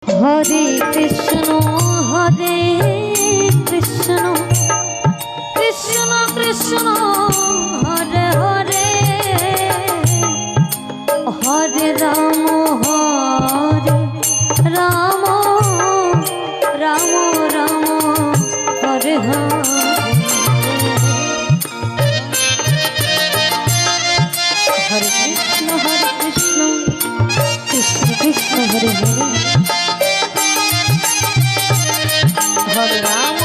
Hare Krishna Krishna Krishna Hare Hare Hare Ram Ram Ram Ram Hare Hare Hare Krishna Krishna Krishna Hare Hare Hare Ram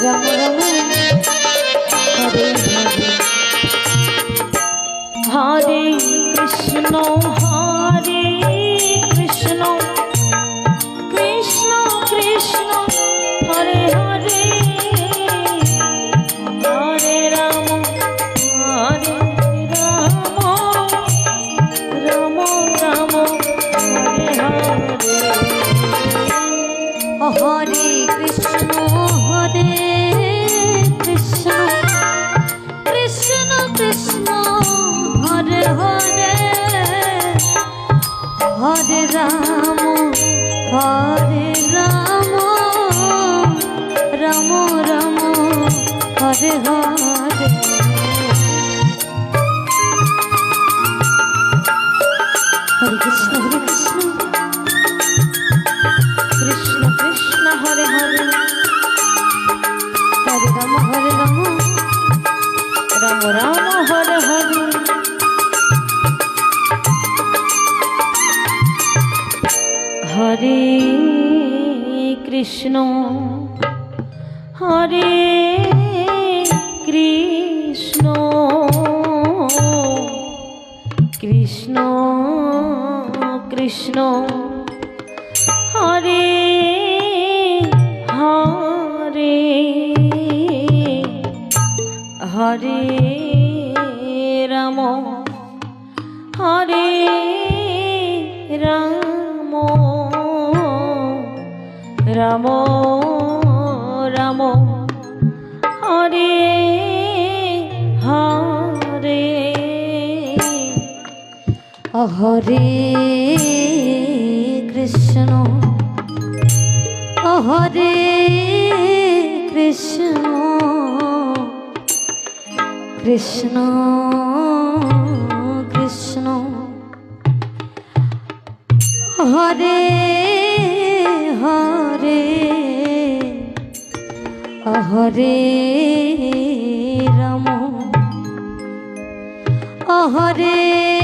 Ram Ram Hare Hare Hare Krishna Krishna Krishna Hare Hare Hare Ram Ram Ram Hare Hare Hare Krishna Krishna Krishna Hare Hare Hare Ram Ram Ram Hare Hare Hare Krishna Krishna Krishna Hare Hare Hare Ram Ram Ram Hare Hare Hare Krishna Krishna Krishna Krishna Hare Hare Hare Ram Ram Ram Ram Hare Hare Hare Krishna Krishna Krishna Krishna Hare Hare Hare Ram Hare